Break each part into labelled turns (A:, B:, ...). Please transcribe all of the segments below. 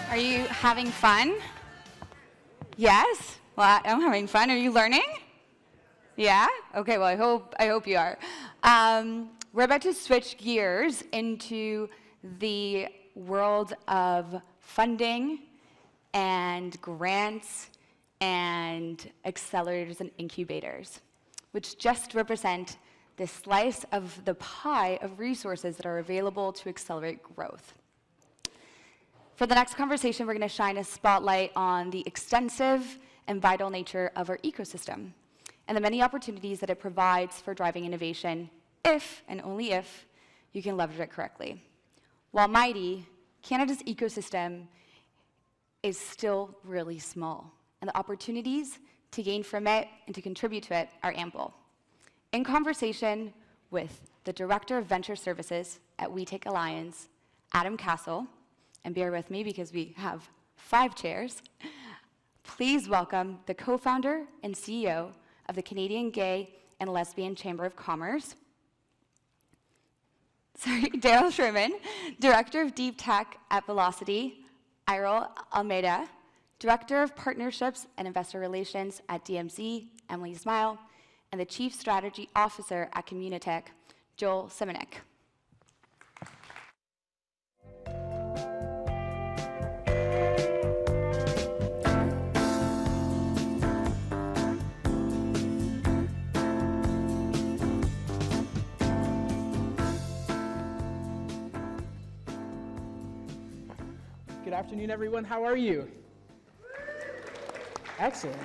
A: Are you having fun? Yes? Well, I'm having fun. Are you learning? Yeah? Okay, well, I hope you are. We're about to switch gears into the world of funding and grants and accelerators and incubators, which just represent the slice of the pie of resources that are available to accelerate growth. For the next conversation, we're going to shine a spotlight on the extensive and vital nature of our ecosystem and the many opportunities that it provides for driving innovation if, and only if, you can leverage it correctly. While mighty, Canada's ecosystem is still really small, and the opportunities to gain from it and to contribute to it are ample. In conversation with the Director of Venture Services at WEtech Alliance, Adam Castle, and bear with me because we have 5 chairs, please welcome the co-founder and CEO of the Canadian Gay and Lesbian Chamber of Commerce, Darrell Schuurman, Director of Deep Tech at Velocity, Alroy Almeida, Director of Partnerships and Investor Relations at DMZ, Emily Smile, and the Chief Strategy Officer at WEtech, Joel Semeniuk.
B: Good afternoon, everyone. How are you? Excellent.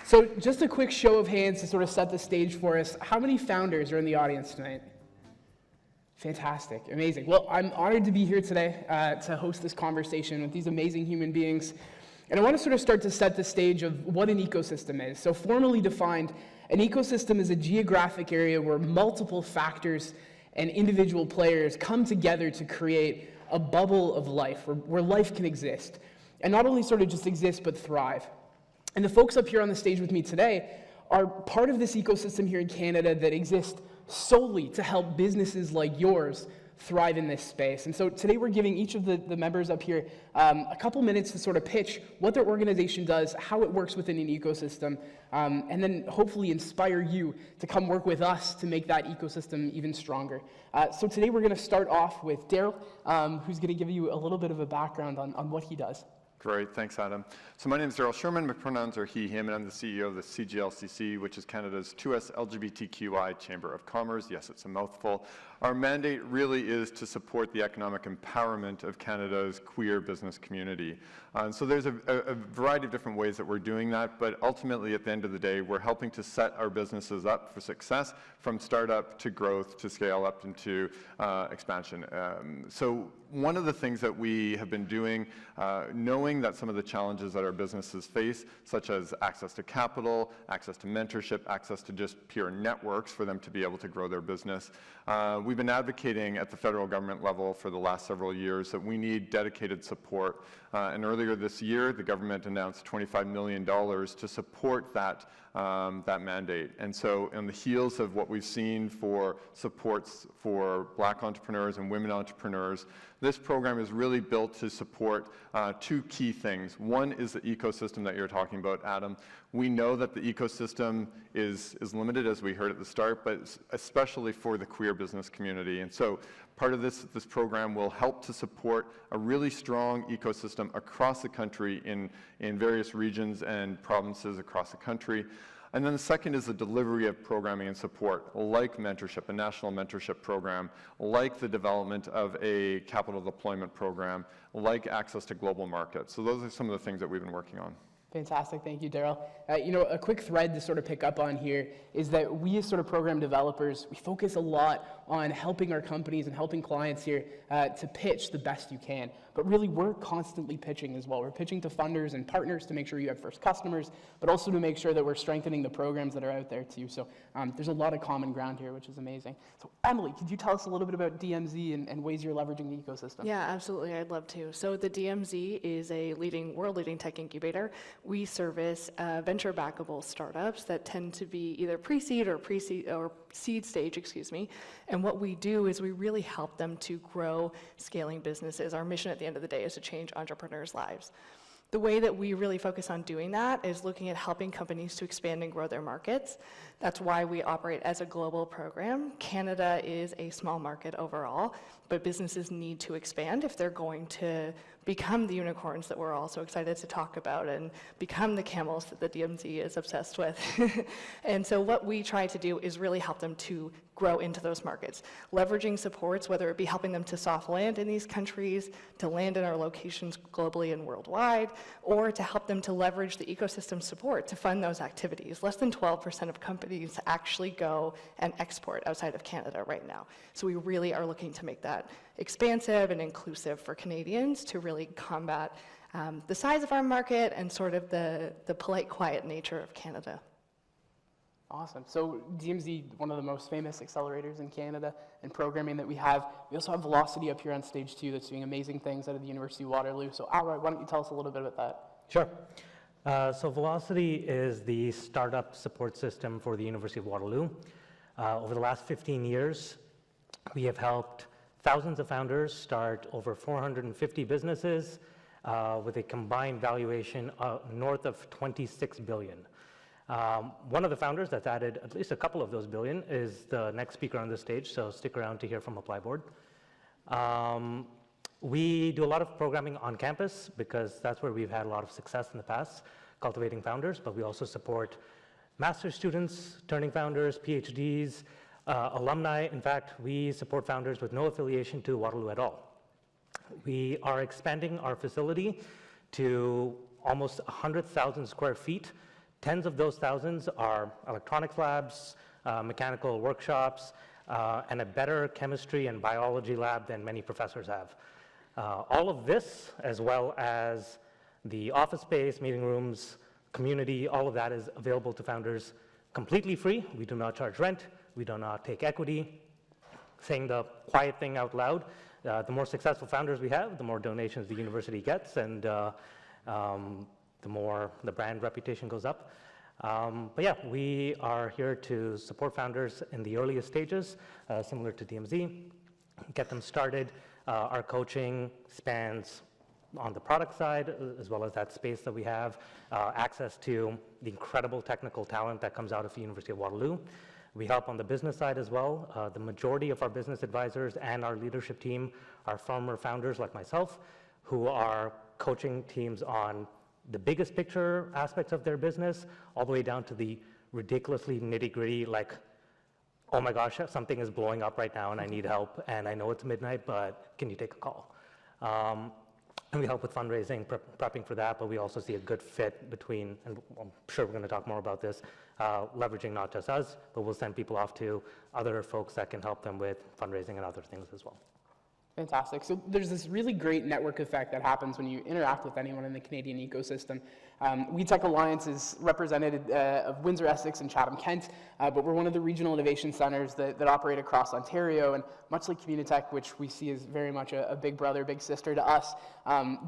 B: So just a quick show of hands to sort of set the stage for us. How many founders are in the audience tonight? Fantastic. Amazing. Well, I'm honored to be here today to host this conversation with these amazing human beings. And I want to sort of start to set the stage of what an ecosystem is. So formally defined, an ecosystem is a geographic area where multiple factors and individual players come together to create a bubble of life, where life can exist. And not only sort of just exist, but thrive. And the folks up here on the stage with me today are part of this ecosystem here in Canada that exists solely to help businesses like yours thrive in this space. And so today we're giving each of the members up here a couple minutes to sort of pitch what their organization does, how it works within an ecosystem, and then hopefully inspire you to come work with us to make that ecosystem even stronger. So today we're going to start off with Darrell, who's going to give you a little bit of a background on what he does.
C: Great, thanks Adam. So my name is Darrell Schuurman, my pronouns are he, him, and I'm the CEO of the CGLCC, which is Canada's 2S LGBTQI Chamber of Commerce. Yes, it's a mouthful. Our mandate really is to support the economic empowerment of Canada's queer business community. So there's a variety of different ways that we're doing that, but ultimately at the end of the day, we're helping to set our businesses up for success from startup to growth to scale up into expansion. So one of the things that we have been doing, knowing that some of the challenges that our businesses face, such as access to capital, access to mentorship, access to just pure networks for them to be able to grow their business, we've been advocating at the federal government level for the last several years that we need dedicated support. And earlier this year, the government announced $25 million to support that mandate. And so on the heels of what we've seen for supports for Black entrepreneurs and women entrepreneurs, this program is really built to support 2 key things. One is the ecosystem that you're talking about, Adam. We know that the ecosystem is limited, as we heard at the start, but especially for the queer business community. And so part of this program will help to support a really strong ecosystem across the country in various regions and provinces across the country. And then the second is the delivery of programming and support, like mentorship, a national mentorship program, like the development of a capital deployment program, like access to global markets. So those are some of the things that we've been working on.
B: Fantastic, thank you, Darrell. A quick thread to sort of pick up on here is that we as sort of program developers, we focus a lot on helping our companies and helping clients here to pitch the best you can. But really, we're constantly pitching as well. We're pitching to funders and partners to make sure you have first customers, but also to make sure that we're strengthening the programs that are out there too. So there's a lot of common ground here, which is amazing. So Emily, could you tell us a little bit about DMZ and ways you're leveraging the ecosystem?
D: Yeah, absolutely, I'd love to. So the DMZ is a world-leading tech incubator. we service venture-backable startups that tend to be either pre-seed or seed stage, and what we do is we really help them to grow scaling businesses. Our mission at the end of the day is to change entrepreneurs' lives. The way that we really focus on doing that is looking at helping companies to expand and grow their markets. That's why we operate as a global program. Canada is a small market overall, but businesses need to expand if they're going to become the unicorns that we're all so excited to talk about and become the camels that the DMZ is obsessed with. And so what we try to do is really help them to grow into those markets, leveraging supports, whether it be helping them to soft land in these countries, to land in our locations globally and worldwide, or to help them to leverage the ecosystem support to fund those activities. Less than 12% of companies actually go and export outside of Canada right now. So we really are looking to make that expansive and inclusive for Canadians to really combat the size of our market and sort of the polite, quiet nature of Canada.
B: Awesome. So DMZ, one of the most famous accelerators in Canada and programming that we have. We also have Velocity up here on stage too that's doing amazing things out of the University of Waterloo. So Alroy, why don't you tell us a little bit about that?
E: Sure. So Velocity is the startup support system for the University of Waterloo. Over the last 15 years, we have helped thousands of founders start over 450 businesses with a combined valuation north of $26 billion. One of the founders that's added at least a couple of those billion is the next speaker on this stage, so stick around to hear from Applyboard. We do a lot of programming on campus because that's where we've had a lot of success in the past, cultivating founders, but we also support master's students, turning founders, PhDs, alumni. In fact, we support founders with no affiliation to Waterloo at all. We are expanding our facility to almost 100,000 square feet. Tens of those thousands are electronics labs, mechanical workshops, and a better chemistry and biology lab than many professors have. All of this, as well as the office space, meeting rooms, community, all of that is available to founders completely free. We do not charge rent. We do not take equity. Saying the quiet thing out loud, the more successful founders we have, the more donations the university gets, and the more the brand reputation goes up. But yeah, we are here to support founders in the earliest stages, similar to DMZ, get them started. Our coaching spans on the product side, as well as that space that we have, access to the incredible technical talent that comes out of the University of Waterloo. We help on the business side as well. The majority of our business advisors and our leadership team are former founders like myself, who are coaching teams on the biggest picture aspects of their business, all the way down to the ridiculously nitty-gritty, like, oh my gosh, something is blowing up right now and I need help, and I know it's midnight, but can you take a call? And we help with fundraising, prepping for that, but we also see a good fit between, and I'm sure we're going to talk more about this, leveraging not just us, but we'll send people off to other folks that can help them with fundraising and other things as well.
B: Fantastic. So there's this really great network effect that happens when you interact with anyone in the Canadian ecosystem. WEtech Alliance is representative of Windsor, Essex, and Chatham-Kent, but we're one of the regional innovation centers that operate across Ontario, and much like Communitech, which we see as very much a big brother, big sister to us,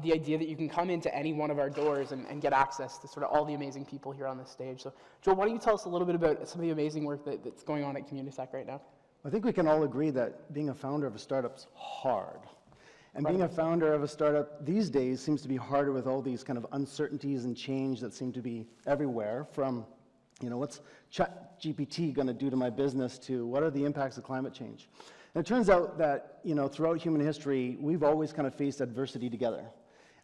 B: the idea that you can come into any one of our doors and get access to sort of all the amazing people here on this stage. So Joel, why don't you tell us a little bit about some of the amazing work that's going on at Communitech right now?
F: I think we can all agree that being a founder of a startup's hard. And being a founder of a startup these days seems to be harder with all these kind of uncertainties and change that seem to be everywhere, from, you know, what's ChatGPT going to do to my business to what are the impacts of climate change. And it turns out that, you know, throughout human history, we've always kind of faced adversity together.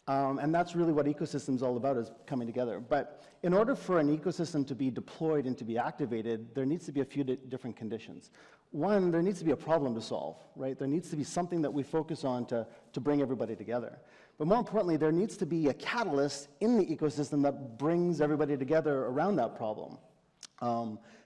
F: And that's really what ecosystem's all about, is coming together. But in order for an ecosystem to be deployed and to be activated, there needs to be a few different conditions. One, there needs to be a problem to solve, right? There needs to be something that we focus on to bring everybody together. But more importantly, there needs to be a catalyst in the ecosystem that brings everybody together around that problem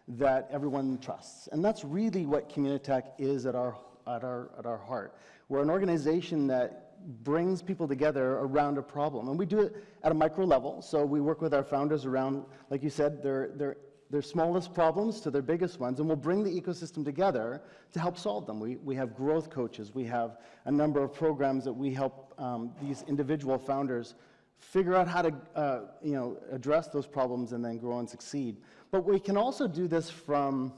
F: that everyone trusts. And that's really what Communitech is at our heart. We're an organization that brings people together around a problem. And we do it at a micro level. So we work with our founders around, like you said, their smallest problems to their biggest ones, and we'll bring the ecosystem together to help solve them. We have growth coaches. We have a number of programs that we help these individual founders figure out how to address those problems and then grow and succeed. But we can also do this from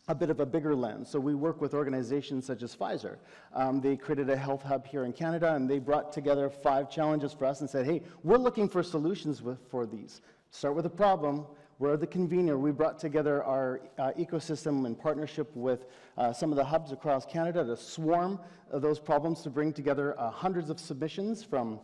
F: a bit of a bigger lens. So we work with organizations such as Pfizer. They created a health hub here in Canada, and they brought together 5 challenges for us and said, hey, we're looking for solutions for these. Start with a problem. We're the convener. We brought together our ecosystem in partnership with some of the hubs across Canada to swarm those problems, to bring together hundreds of submissions from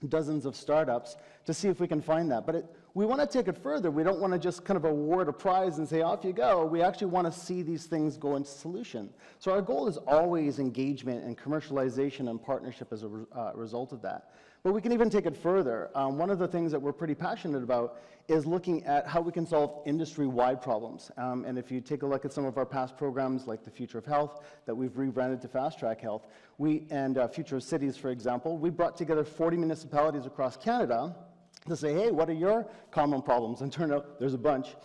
F: dozens of startups to see if we can find that. But we want to take it further. We don't want to just kind of award a prize and say, off you go. We actually want to see these things go into solution. So our goal is always engagement and commercialization and partnership as a result of that. But we can even take it further. One of the things that we're pretty passionate about is looking at how we can solve industry-wide problems. And if you take a look at some of our past programs, like the Future of Health, that we've rebranded to Fast Track Health, and Future of Cities, for example, we brought together 40 municipalities across Canada to say, hey, what are your common problems? And turned out there's a bunch.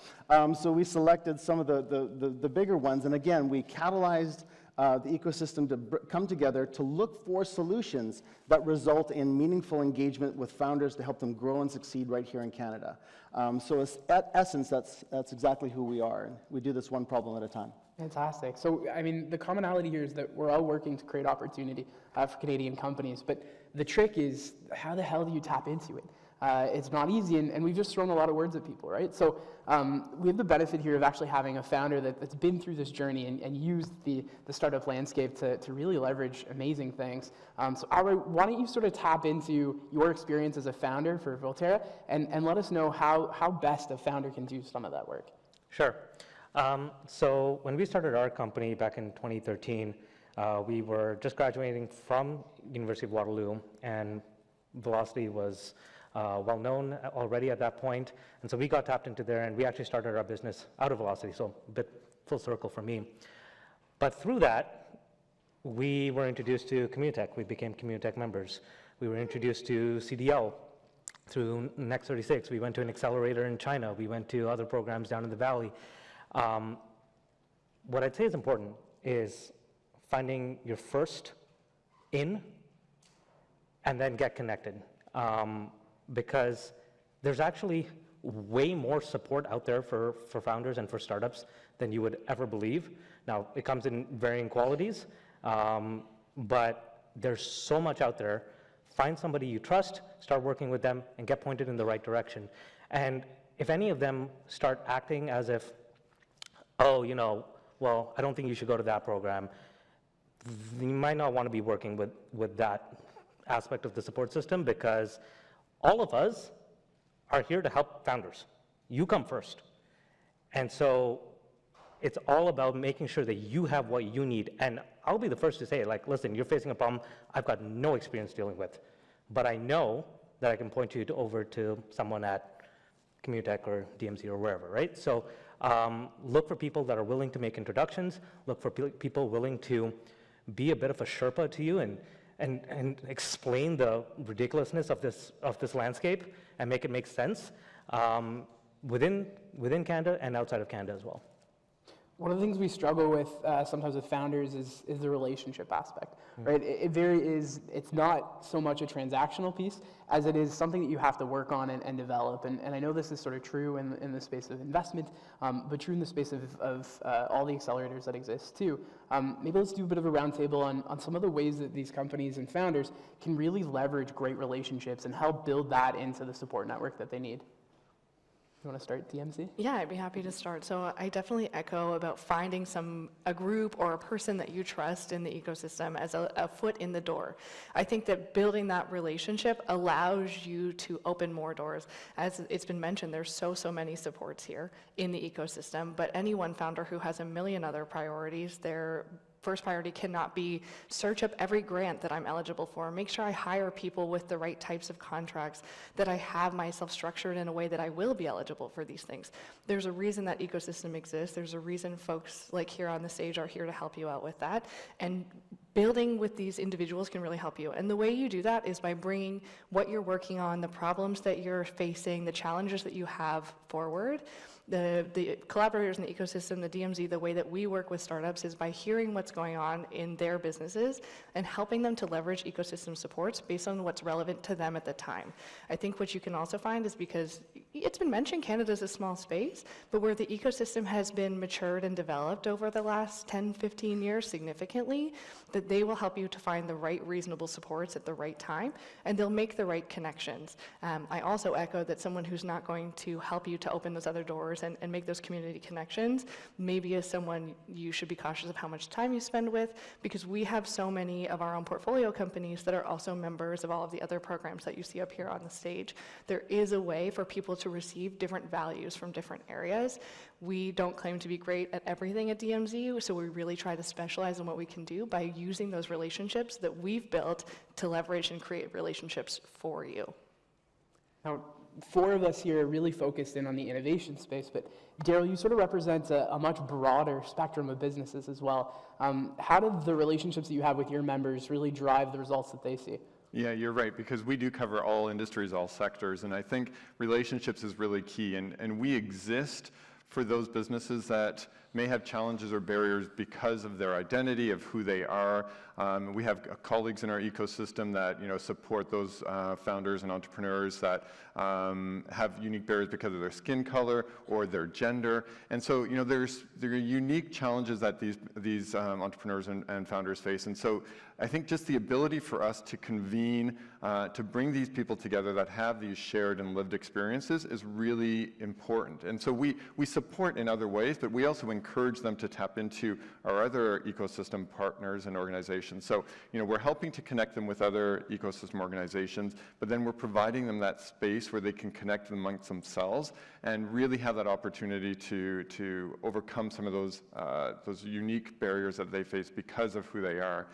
F: So we selected some of the bigger ones, and again, we catalyzed the ecosystem to come together to look for solutions that result in meaningful engagement with founders to help them grow and succeed right here in Canada. So at essence, that's exactly who we are. And we do this one problem at a time.
B: Fantastic. So, I mean, the commonality here is that we're all working to create opportunity for Canadian companies, but the trick is, how the hell do you tap into it? It's not easy, and we've just thrown a lot of words at people, right? So we have the benefit here of actually having a founder that's been through this journey and used the startup landscape to really leverage amazing things. So Alroy, why don't you sort of tap into your experience as a founder for Volterra and let us know how best a founder can do some of that work.
E: Sure. So when we started our company back in 2013, we were just graduating from University of Waterloo, and Velocity was well known already at that point, and so we got tapped into there, and we actually started our business out of Velocity, so a bit full circle for me. But through that, we were introduced to WEtech. We became WEtech members. We were introduced to CDL through Next 36. We went to an accelerator in China. We went to other programs down in the Valley. What I'd say is important is finding your first in and then get connected. Because there's actually way more support out there for founders and for startups than you would ever believe. Now, it comes in varying qualities, but there's so much out there. Find somebody you trust, start working with them, and get pointed in the right direction. And if any of them start acting as if, oh, well, I don't think you should go to that program, you might not want to be working with that aspect of the support system, because all of us are here to help founders. You come first. And so it's all about making sure that you have what you need. And I'll be the first to say, like, listen, you're facing a problem I've got no experience dealing with, but I know that I can point you over to someone at WEtech or DMZ or wherever, right? So look for people that are willing to make introductions, look for people willing to be a bit of a Sherpa to you and explain the ridiculousness of this landscape and make it make sense within Canada and outside of Canada as well.
B: One of the things we struggle with sometimes with founders is the relationship aspect, right? It's not so much a transactional piece as it is something that you have to work on and develop. And I know this is sort of true in the space of investment, but true in the space of all the accelerators that exist too. Maybe let's do a bit of a roundtable on some of the ways that these companies and founders can really leverage great relationships and help build that into the support network that they need. You want to start, DMC?
D: Yeah, I'd be happy to start. So I definitely echo about finding a group or a person that you trust in the ecosystem as a foot in the door. I think that building that relationship allows you to open more doors. As it's been mentioned, there's so many supports here in the ecosystem, but any one founder who has a million other priorities, their first priority cannot be search up every grant that I'm eligible for, make sure I hire people with the right types of contracts, that I have myself structured in a way that I will be eligible for these things. There's a reason that ecosystem exists. There's a reason folks like here on the stage are here to help you out with that. And building with these individuals can really help you. And the way you do that is by bringing what you're working on, the problems that you're facing, the challenges that you have forward. The collaborators in the ecosystem, the DMZ, the way that we work with startups is by hearing what's what's going on in their businesses and helping them to leverage ecosystem supports based on what's relevant to them at the time. I think what you can also find is, because it's been mentioned Canada's a small space, but where the ecosystem has been matured and developed over the last 10, 15 years significantly, that they will help you to find the right reasonable supports at the right time, and they'll make the right connections. I also echo that someone who's not going to help you to open those other doors and make those community connections maybe is someone you should be cautious of how much time you spend with, because we have so many of our own portfolio companies that are also members of all of the other programs that you see up here on the stage. There is a way for people to receive different values from different areas. We don't claim to be great at everything at DMZ, so we really try to specialize in what we can do by using those relationships that we've built to leverage and create relationships for you.
B: Now, 4 of us here are really focused in on the innovation space, but Darrell, you sort of represent a much broader spectrum of businesses as well. How do the relationships that you have with your members really drive the results that they see?
C: Yeah, you're right, because we do cover all industries, all sectors, and I think relationships is really key, and we exist for those businesses that may have challenges or barriers because of their identity, of who they are. We have colleagues in our ecosystem that support those founders and entrepreneurs that have unique barriers because of their skin color or their gender. And so there are unique challenges that these entrepreneurs and founders face. And so I think just the ability for us to convene, to bring these people together that have these shared and lived experiences is really important. And so we support in other ways, but we also encourage them to tap into our other ecosystem partners and organizations. So, we're helping to connect them with other ecosystem organizations, but then we're providing them that space where they can connect amongst themselves and really have that opportunity to overcome some of those unique barriers that they face because of who they are.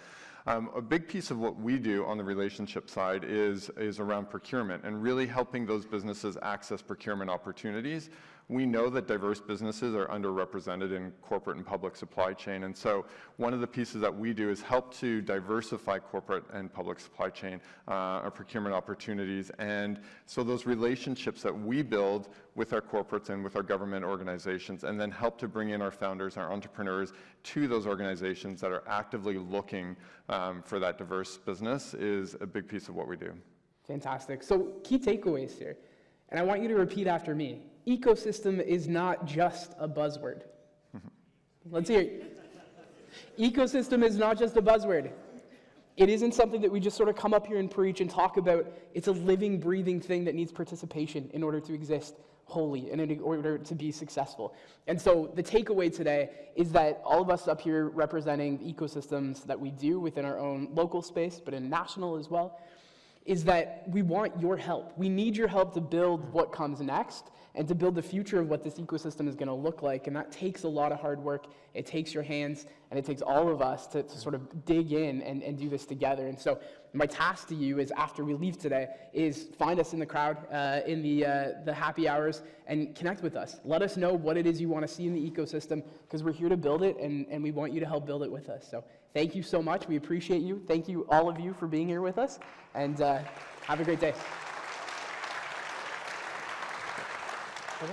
C: A big piece of what we do on the relationship side is around procurement and really helping those businesses access procurement opportunities. We know that diverse businesses are underrepresented in corporate and public supply chain, and so one of the pieces that we do is help to diversify corporate and public supply chain procurement opportunities. And so those relationships that we build with our corporates and with our government organizations, and then help to bring in our founders, our entrepreneurs to those organizations that are actively looking for that diverse business, is a big piece of what we do. Fantastic.
B: So key takeaways here, and I want you to repeat after me. Ecosystem is not just a buzzword. Let's hear it. Ecosystem is not just a buzzword. It isn't something that we just sort of come up here and preach and talk about. It's a living, breathing thing that needs participation in order to exist wholly and in order to be successful. And so the takeaway today is that all of us up here representing the ecosystems that we do within our own local space, but in national as well, is that we want your help. We need your help to build what comes next and to build the future of what this ecosystem is going to look like. And that takes a lot of hard work. It takes your hands, and it takes all of us to sort of dig in and do this together. And so my task to you is, after we leave today, is find us in the crowd, in the happy hours, and connect with us. Let us know what it is you want to see in the ecosystem, because we're here to build it, and we want you to help build it with us. So thank you so much. We appreciate you. Thank you, all of you, for being here with us, and have a great day.
E: Okay.